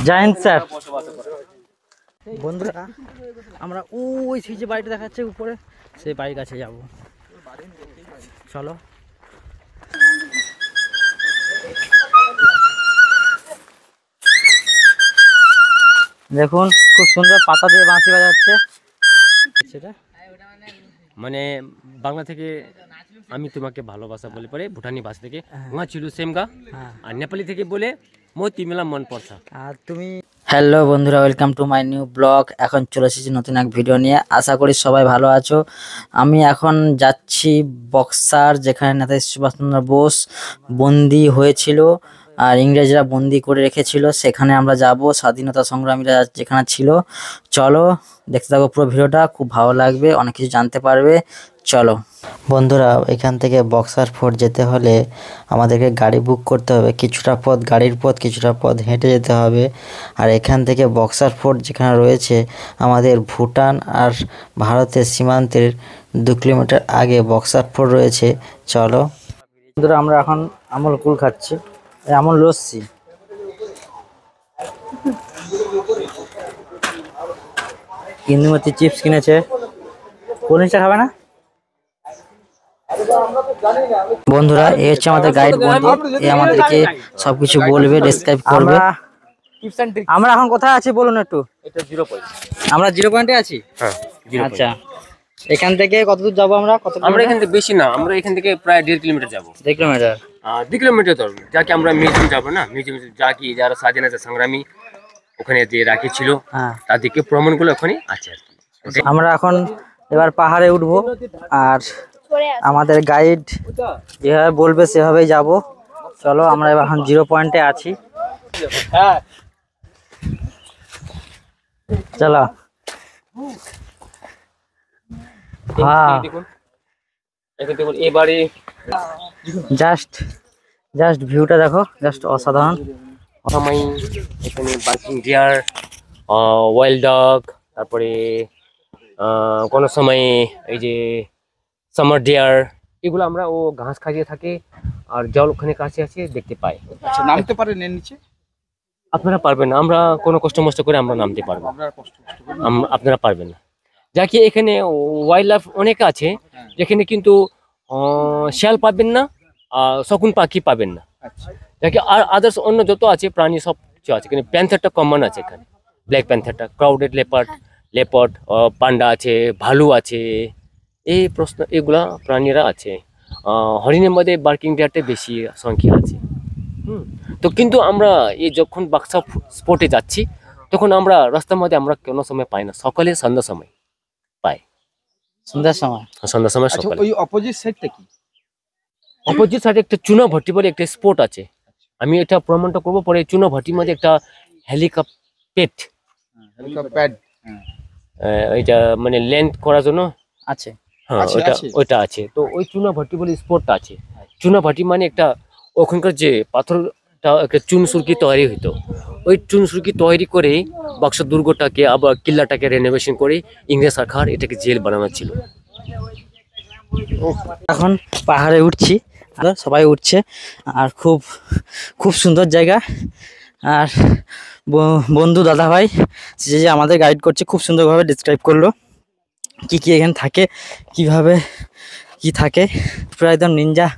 জয় Hind sir. বন্ধুরা আমরা ওই যে বাড়িটা দেখাচ্ছে উপরে, সেই বাড়ির কাছে যাব, চলো। দেখুন খুব সুন্দর পাতা দিয়ে বাঁশি বাজাচ্ছে। সেটা মানে বাংলা থেকে আমি তোমাকে ভালোবাসা বলে পরে ভুটানি ভাষা থেকে ওয়া চিলু সেমগা, আর নেপালি থেকে বলে মতি মেলা মন পড়ছা। আর তুমি হ্যালো বন্ধুরা, welcome to my new blog. এখন চলে এসেছি নতুন এক ভিডিও নিয়ে। আশা করি সবাই ভালো আছো। আমি এখন যাচ্ছি বক্সার, যেখানে নেতাজি সুভাষচন্দ্র বোস বন্দি হয়েছিল আর ইংরেজরা বন্দি করে রেখেছিল। সেখানে আমরা যাব, স্বাধীনতা সংগ্রামীরা যেখানে ছিল। চলো দেখতে থাকো পুরো ভিডিওটা, খুব ভালো লাগবে, অনেক কিছু জানতে পারবে। চলো বন্ধুরা, এখান থেকে বক্সার ফোর্ট যেতে হলে আমাদেরকে গাড়ি বুক করতে হবে। কিছুটা পথ গাড়ির পথ, কিছুটা পথ হেঁটে যেতে হবে। আর এখান থেকে বক্সার ফোর্ট যেখানে রয়েছে, আমাদের ভুটান আর ভারতের সীমান্তের 2 কিলোমিটার আগে বক্সার ফোর্ট রয়েছে। চলো বন্ধুরা, আমরা এখন আমল কুল খাচ্ছি, আমল লস্যি। ইন্দুমতি চিপস কিনেছে। কোন জিনিসটা খাবে না বন্ধুরা? এ হচ্ছে আমাদের গাইড বন্ধু, এ আমাদেরকে সবকিছু বলবে, ডেসক্রাইব করবে। আমরা এখন কোথায় আছি বলুন একটু। এটা 0 পয়েন্ট। আমরা 0 পয়েন্টে আছি। হ্যাঁ, আচ্ছা, এখান থেকে কতদূর যাবো আমরা? আমরা এখান থেকে বেশি না, আমরা এখান থেকে প্রায় 1.5 কিলোমিটার যাবো। 1 কিলোমিটার? 2 কিলোমিটার ধরুন। যাকে আমরা মিউজিয়াম যাবো না, মিউজিয়াম যা কি যারা স্বাধীনতা সংগ্রামী ওখানে যে রাখি ছিল তাদেরকে প্রমাণগুলো ওখানে আছে আর কি। আমরা এখন এবার পাহাড়ে উঠবো, আর আমাদের গাইড যেভাবে বলবে সেভাবেই যাব। চলো, আমরা এবার এখন 0 পয়েন্টে আছি। চলো। হ্যাঁ, দেখুন এবারে জাস্ট ভিউটা দেখো, জাস্ট অসাধারণ। সময় এখানে বার্কিং ডিয়ার, ওয়াইল্ড ডগ, তারপরে কোনো সময় এই যে সামার ডিয়ার, এগুলো আমরা ও ঘাস খাইয়ে থাকে আর জল ওখানে কাছে আছে দেখতে পাই। আচ্ছা, নামতে পারেন এর নিচে? আপনারা পারবেন না, আমরা কোনো কষ্ট মষ্ট করে আমরা নামতে পারবো, আপনারা পারবেন না। যা কি এখানে ওয়াইল্ড লাইফ অনেক আছে, যেখানে কিন্তু শিয়াল পাবেন না, শকুন পাখি পাবেন না। যাকে আর আদার্স অন্য যত আছে প্রাণী সব কিছু আছে, কিন্তু প্যান্থারটা কমন আছে এখানে। ব্ল্যাক প্যান্থারটা, ক্রাউডেড লেপার্ড, পান্ডা আছে, ভালু আছে, এই প্রশ্ন এগুলা প্রাণীরা আছে। হরিণের মধ্যে বার্কিং ডিয়ারটা বেশি সংখ্যা আছে। তো কিন্তু আমরা এই যখন বাক্সা স্পটে যাচ্ছি, তখন আমরা রাস্তার মধ্যে আমরা কোনো সময় পাই না, সকালে সন্ধ্যার সময় পাই। সন্ধ্যার সময় সকালে। ওই অপোজিট সাইডটা কি? অপোজিট সাইডে একটা চুনা ভাটি বলে একটা স্পট আছে। আমি এটা প্রমাণটা করবো পরে। চুনা ভাটির মধ্যে একটা হেলিকপ্টার এটা মানে ল্যান্ড করার জন্য আছে। হ্যাঁ, ওইটা আছে। তো ওই চুনা ভাটি বলে স্পটটা আছে। চুনা ভাটি মানে একটা ওখানকার যে পাথরটা একটা চুনসুরকি তৈরি হইতো, ওই চুনসুরকি তৈরি করে বাক্সা দুর্গটাকে আবার কিল্লাটাকে রেনোভেশন করে ইংরেজ সরকার এটাকে জেল বানানো ছিল। এখন পাহাড়ে উঠছি, সবাই উঠছে, আর খুব সুন্দর জায়গা। আর বন্ধু দাদা ভাই যে আমাদের গাইড করছে, খুব সুন্দরভাবে ডিসক্রাইব করলো কি এখানে থাকে, কিভাবে কি থাকে। পুরো একদম নিনজা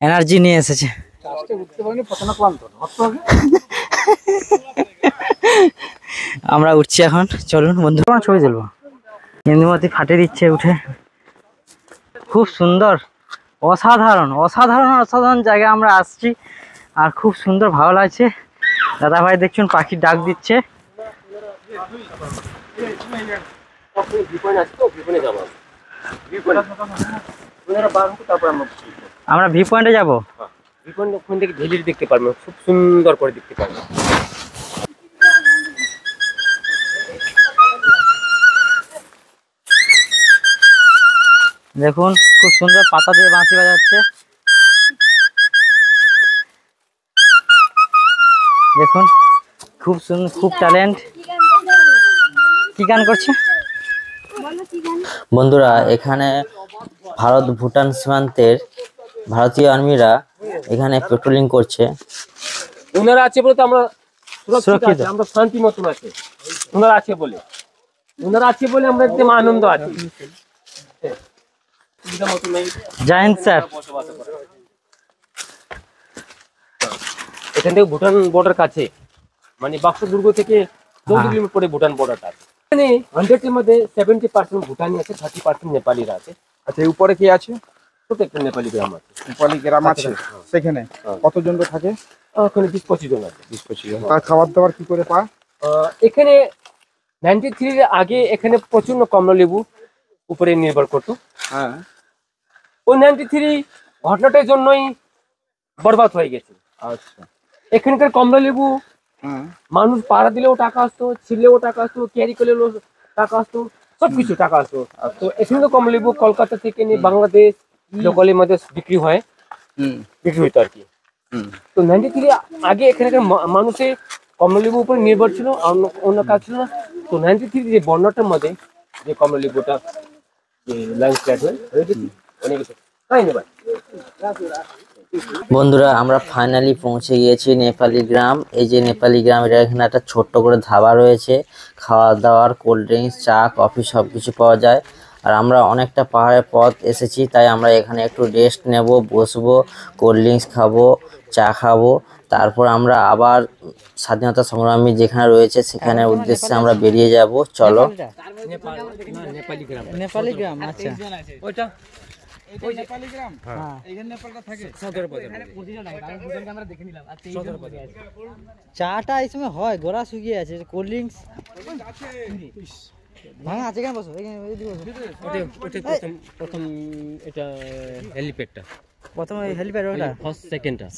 এনার্জি নিয়ে এসেছে। আমরা উঠছি এখন, চলুন বন্ধু, ছবি তুলবো। ইন্দুমতি ফাটে দিচ্ছে উঠে। খুব সুন্দর, অসাধারণ জায়গায় আমরা আসছি, আর খুব সুন্দর ভালো লাগছে। দাদা ভাই দেখছুন পাখির ডাক দিচ্ছে। আমরা ভি পয়েন্টে যাবো। ওখান থেকে ঢিলির দেখতে পারবেন, খুব সুন্দর করে দেখতে পারবেন। দেখুন খুব সুন্দর পাতা দিয়ে বাঁশি বাজাচ্ছে। দেখুন খুব সুন্দর, খুব ট্যালেন্ট। কি গান করছে বন্ধুরা? এখানে ভারত ভুটান সীমান্তের ভারতীয় আর্মিরা এখানে পেট্রোলিং করছে। ওনারা আছে বলে তো আমরা সুরক্ষিত আছে, আমরা শান্তি মতন আছে। ওনারা আছে বলে আমরা একদম আনন্দ আছি। জয় হিন্দ স্যার। এখান থেকে ভুটান বর্ডার কাছে, মানে বাক্স দুর্গ থেকে 14 কিলোমিটার পরে ভুটান বর্ডারটা আছে। এখানে 100 এর মধ্যে 70% ভুটানি আছে, 30% নেপালিরা আছে। আচ্ছা, এই উপরে কি আছে? ছোট একটা নেপালি গ্রাম আছে। নেপালি গ্রাম আছে সেখানে। কতজন তো থাকে? ওখানে 20-25 জন আছে। 20-25 জন। তার খাবার দাবার কি করে পায়? এখানে 93 এর আগে এখানে প্রচন্ড কমলা লেবু উপরে নির্ভর করতো। হ্যাঁ, ওই 93 ঘটনাটার জন্যই বরবাদ হয়ে গেছে। আচ্ছা। এখানকার কমলা লেবু হ্যাঁ, মানুষ পাড়া দিলেও টাকা আসতো, ছিলেও টাকা আসতো, ক্যারি করলেও টাকা আসতো, সবকিছু টাকা আসতো। তো এখানে তো কমলা লেবু কলকাতা থেকে নিয়ে বাংলাদেশ লোকালের মধ্যে বিক্রি হইতো আর কি। তো 93 আগে এখানকার মানুষের কমলা লেবুর উপর নির্ভর ছিল, অন্য কাজ ছিল না। তো 93 যে বন্যাটার মধ্যে যে কমলা লেবুটা ল্যান্ডস্লাইড হয়ে গেছে অনেক কিছু। তাই না ভাই? বন্ধুরা আমরা ফাইনালি পৌঁছে গিয়েছি নেপালি গ্রাম। এই যে নেপালি গ্রাম, এটা এখানে একটা ছোট্ট করে ধাবা রয়েছে, খাওয়া দাওয়ার, কোল্ড ড্রিঙ্কস, চা, কফি সব কিছু পাওয়া যায়। আর আমরা অনেকটা পাহাড়ের পথ এসেছি, তাই আমরা এখানে একটু রেস্ট নেব, বসবো, কোল্ড ড্রিঙ্কস খাবো, চা খাবো। তারপর আমরা আবার স্বাধীনতা সংগ্রামী যেখানে রয়েছে সেখানে উদ্দেশ্যে আমরা বেরিয়ে যাব। চলো। নেপালি গ্রাম, আচ্ছা ওইটা চাটা এই সময় হয়, গোড়া শুকিয়ে আছে, কোল্ড ড্রিঙ্কস ভাঙা আছে। কেন বসো প্রথম এটা হেলিপ্যাডটা, প্রথম হেলিপ্যাড, ওটা ফার্স্ট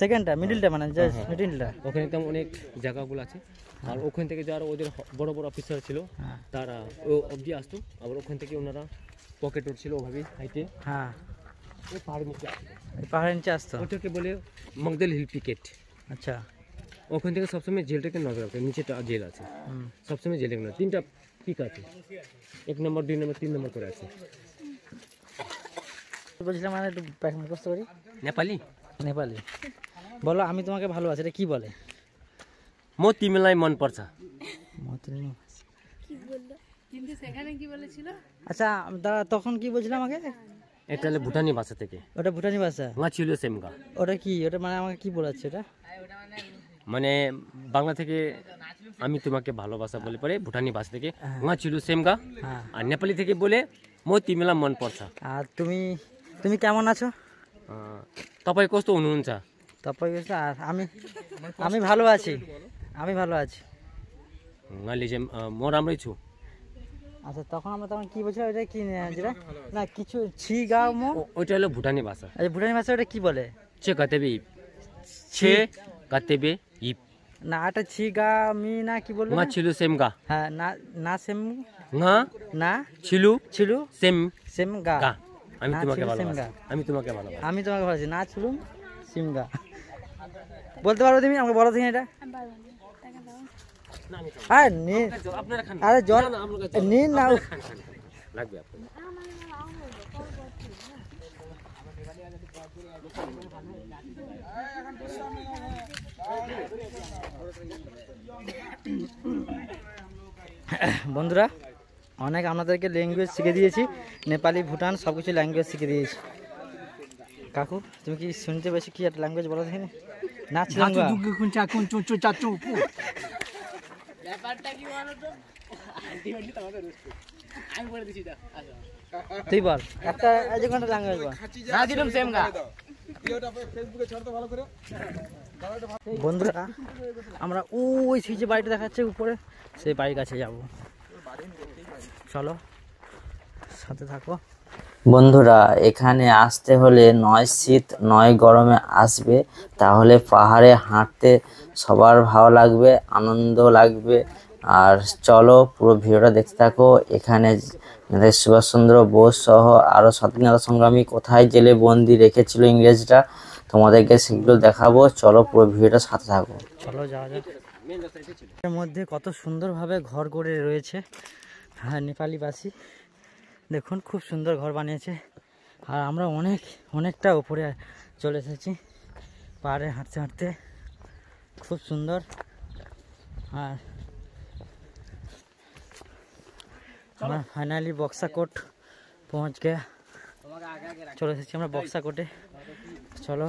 সেকেন্ডটা, মিডলটা, মানে জাস্ট মিডলটা। ওখানে তো অনেক জায়গাগুলো আছে। আর ওখান থেকে যারা ওদের বড় বড় অফিসার ছিল তারা ও অবধি আসতো, আবার ওখান থেকে ওনারা পকেট উঠছিল ওভাবে হাইটে। হ্যাঁ, ওই পাহাড়ের নিচে পাহাড়ের নিচে আসতো, ওটাকে বলে মগদেল হিল পিকেট। আচ্ছা। ওখান থেকে সবসময় জেলটাকে নজর রাখে, নিচেটা জেল আছে, সবসময় জেলে না। 3টা পিক আছে, 1 নম্বর 2 নম্বর 3 নম্বর করে আছে। বলছিলাম মানে একটু মুখস্থ করি। নেপালি বলো, আমি তোমাকে ভালোবাসি, এটা কি বলে? মো তিমিলাই মন পড়ছা। আচ্ছা দাদা, তখন কি বলছিলাম আগে? এটা হলো ভুটানি ভাষা থেকে। ওটা ভুটানি ভাষা? ছিল সেমগা। ওটা কি? ওটা মানে আমাকে কি বলাচ্ছে এটা? মানে বাংলা থেকে আমি তোমাকে ভালোবাসা বলে পরে ভুটানি ভাষা থেকে ছিল সেমগা। আর নেপালি থেকে বলে মো তিমিলা মন পড়ছা। আর তুমি কেমন আছো? তারপরে কষ্ট অনুনছা। তারপরে আর আমি ভালো আছি, গালি যে মোর আমরাই ছু। আচ্ছা, তখন কি বলছিলাম, এটা কি যেটা না কিছু ছি গা মো, ওইটা হলো ভুটানি ভাষা। আচ্ছা, ভুটানি ভাষা ওটা কি বলে? ছে কাতেবে ইপ, ছে কাতেবে ইপ। না এটা ছি গা মি না কি বলবো? ছিল সেমগা। হ্যাঁ, না সেম না ছিল সেম গা। আমি তোমাকে ভালোবাসি, আমি তোমাকে ভালোবাসি। না ছিলুম সিমগা। বলতে পারো তুমি? আমাকে বলো তুমি এটা। আরে জল নিন না লাগবে। বন্ধুরা, অনেক আপনাদেরকে ল্যাঙ্গুয়েজ শিখে দিয়েছি, নেপালি, ভুটান সব কিছু ল্যাঙ্গুয়েজ শিখে দিয়েছি। কাকু, তুমি কি শুনতে বেশি কি একটা ল্যাঙ্গুয়েজ বলো দেখি? না ছিলাম তুই বল একটা ল্যাঙ্গুয়েজ বল। বন্ধুরা, আমরা ওই যে বাড়িটা দেখাচ্ছে উপরে, সেই বাড়ির কাছে যাব। চলো, সাথে থাকো। বন্ধুরা, এখানে আসতে হলে নয় শীত নয় গরমে আসবে, তাহলে পাহাড়ে হাঁটতে সবার ভালো লাগবে, আনন্দ লাগবে। আর চলো পুরো ভিডিওটা দেখতে থাকো। এখানে নেতাজি সুভাষচন্দ্র বোস সহ আরও স্বাধীনতা সংগ্রামী কোথায় জেলে বন্দি রেখেছিল ইংরেজরা, তোমাদেরকে সেগুলো দেখাবো। চলো পুরো ভিডিওটা সাথে থাকো। চলো যাওয়া যাক। এর মধ্যে কত সুন্দরভাবে ঘর করে রয়েছে। হ্যাঁ, নেপালিবাসী দেখুন খুব সুন্দর ঘর বানিয়েছে। আর আমরা অনেকটা উপরে চলে এসেছি পাহাড়ে হাঁটতে হাঁটতে। খুব সুন্দর। আর আমরা ফাইনালি বক্সা কোর্ট পৌঁছ গিয়া, চলে এসেছি আমরা বক্সা কোর্টে। চলো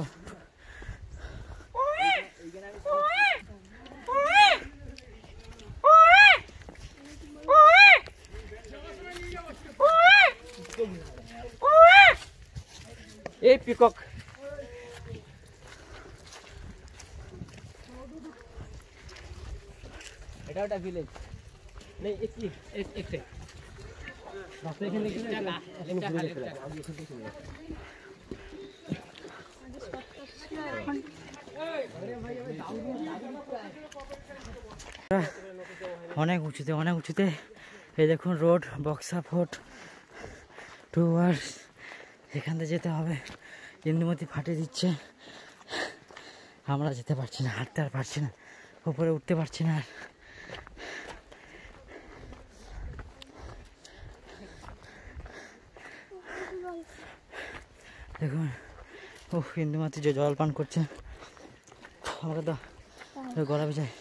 এই পিকক এটা ওটা ভিলেজ নেই, এক সেকেন্ড রাস্তা এখানে কি না এখানে ঘুরে চলে অনেক উঁচুতে এই দেখুন রোড, বক্সা ফোর্ট টুয়ার্স, এখান থেকে যেতে হবে। ইন্দুমতি ফাটিয়ে দিচ্ছে, আমরা যেতে পারছি না, হাঁটতে আর পারছি না, উপরে উঠতে পারছি না। দেখুন ও ইন্দুমতি যে জল পান করছে, আমাকে তো গলা বেজায়।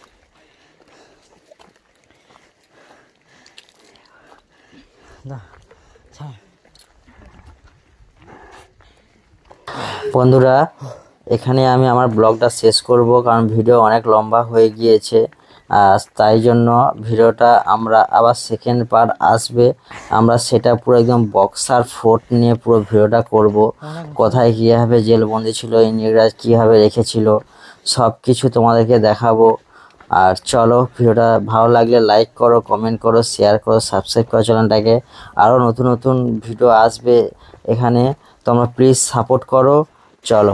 বন্ধুরা এখানে আমি আমার ব্লগটা শেষ করব, কারণ ভিডিও অনেক লম্বা হয়ে গিয়েছে। তাই জন্য ভিডিওটা আমরা আবার সেকেন্ড পার্ট আসবে, আমরা সেটা পুরো একদম বক্সার ফোর্ট নিয়ে পুরো ভিডিওটা করব। কোথায় কীভাবে জেলবন্দি ছিল, ইংরেজ কীভাবে রেখেছিল, সব কিছু তোমাদেরকে দেখাবো। আর চলো, ভিডিওটা ভালো লাগলে লাইক করো, কমেন্ট করো, শেয়ার করো, সাবস্ক্রাইব করো চ্যানেলটাকে। আরও নতুন ভিডিও আসবে এখানে, তোমরা প্লিজ সাপোর্ট করো। চলো।